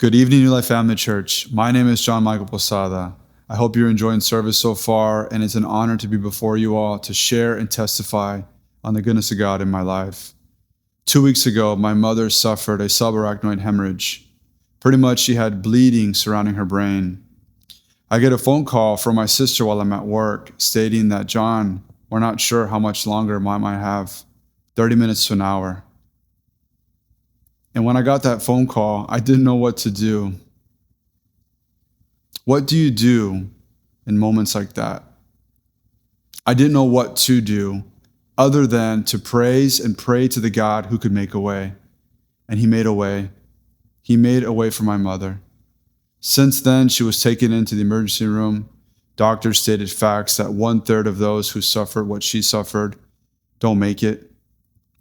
Good evening, New Life Family Church. My name is John Michael Posada. I hope you're enjoying service so far, and it's an honor to be before you all to share and testify on the goodness of God in my life. 2 weeks ago, my mother suffered a subarachnoid hemorrhage. Pretty much she had bleeding surrounding her brain. I get a phone call from my sister while I'm at work stating that, John, we're not sure how much longer Mom might have, 30 minutes to an hour. And when I got that phone call, I didn't know what to do. What do you do in moments like that? I didn't know what to do other than to praise and pray to the God who could make a way. And He made a way. He made a way for my mother. Since then, she was taken into the emergency room. Doctors stated facts that 1/3 of those who suffered what she suffered don't make it.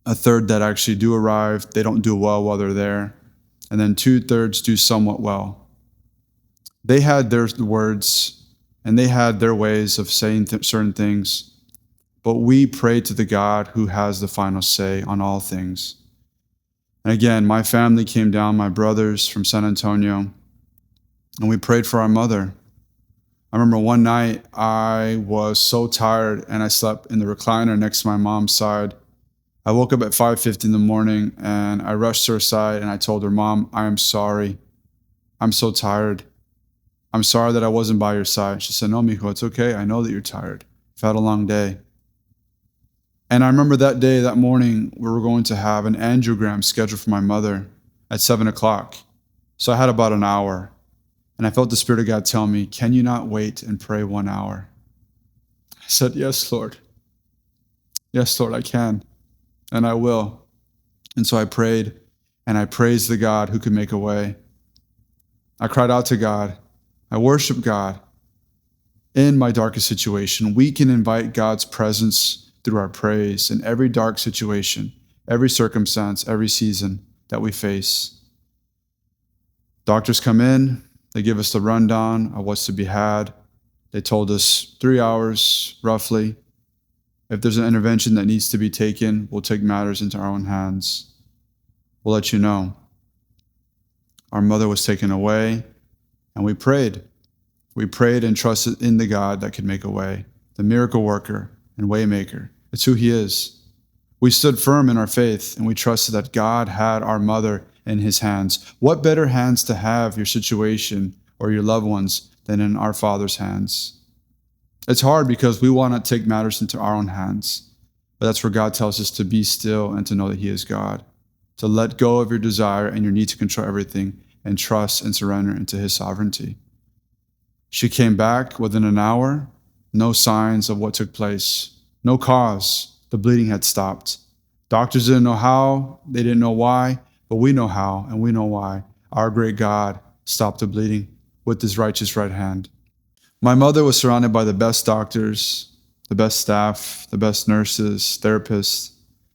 A third that actually do arrive, they don't do well while they're there. And then 2/3 do somewhat well. They had their words and they had their ways of saying certain things, but we pray to the God who has the final say on all things. And again, my family came down, my brothers from San Antonio, and we prayed for our mother. I remember one night I was so tired and I slept in the recliner next to my mom's side. I woke up at 5:50 in the morning and I rushed to her side and I told her, Mom, I am sorry. I'm so tired. I'm sorry that I wasn't by your side. She said, No, mijo, it's okay. I know that you're tired. I've had a long day. And I remember that day, that morning, we were going to have an angiogram scheduled for my mother at 7 o'clock. So I had about an hour. And I felt the Spirit of God tell me, can you not wait and pray 1 hour? I said, Yes, Lord. Yes, Lord, I can. And I will. And so I prayed, and I praised the God who could make a way. I cried out to God. I worshiped God. In my darkest situation, we can invite God's presence through our praise in every dark situation, every circumstance, every season that we face. Doctors come in, they give us the rundown of what's to be had. They told us 3 hours, roughly. If there's an intervention that needs to be taken, we'll take matters into our own hands. We'll let you know. Our mother was taken away, and we prayed. We prayed and trusted in the God that could make a way, the miracle worker and way maker. It's who He is. We stood firm in our faith, and we trusted that God had our mother in His hands. What better hands to have your situation or your loved ones than in our Father's hands? It's hard because we want to take matters into our own hands. But that's where God tells us to be still and to know that He is God. To let go of your desire and your need to control everything and trust and surrender into His sovereignty. She came back within an hour. No signs of what took place. No cause. The bleeding had stopped. Doctors didn't know how. They didn't know why. But we know how and we know why. Our great God stopped the bleeding with His righteous right hand. My mother was surrounded by the best doctors, the best staff, the best nurses, therapists,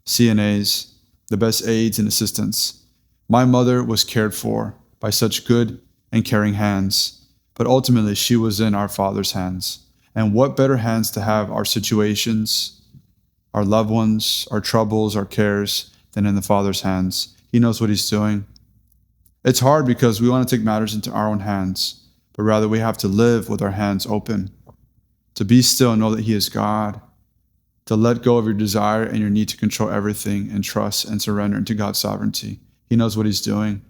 CNAs, the best aides and assistants. My mother was cared for by such good and caring hands, but ultimately she was in our Father's hands. And what better hands to have our situations, our loved ones, our troubles, our cares, than in the Father's hands. He knows what He's doing. It's hard because we want to take matters into our own hands. But rather we have to live with our hands open, to be still and know that He is God, to let go of your desire and your need to control everything and trust and surrender into God's sovereignty. He knows what He's doing.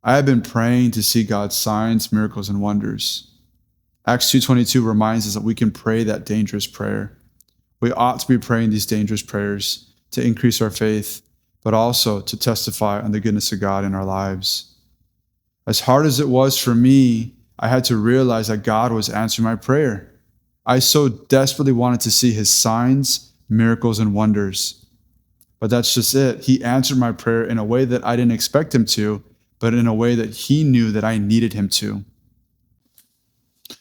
I have been praying to see God's signs, miracles, and wonders. Acts 2:22 reminds us that we can pray that dangerous prayer. We ought to be praying these dangerous prayers to increase our faith, but also to testify on the goodness of God in our lives. As hard as it was for me, I had to realize that God was answering my prayer. I so desperately wanted to see His signs, miracles, and wonders. But that's just it. He answered my prayer in a way that I didn't expect Him to, but in a way that He knew that I needed Him to.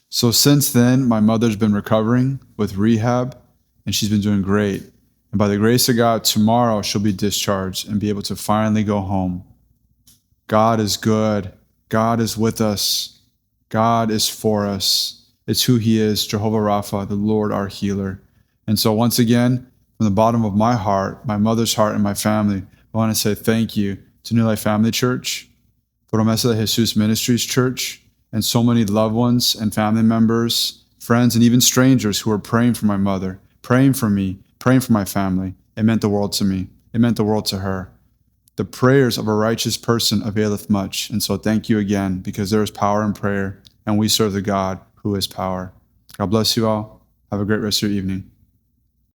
So since then, my mother's been recovering with rehab, and she's been doing great. And by the grace of God, tomorrow she'll be discharged and be able to finally go home. God is good. God is with us. God is for us. It's who He is, Jehovah Rapha, the Lord our healer. And so once again, from the bottom of my heart, my mother's heart, and my family, I want to say thank you to New Life Family Church Promesa de Jesus Ministries Church, and so many loved ones and family members, friends, and even strangers who were praying for my mother, praying for me, praying for my family. It meant the world to me. It meant the world to her. The prayers of a righteous person availeth much. And so thank you again, because there is power in prayer, and we serve the God who is power. God bless you all. Have a great rest of your evening.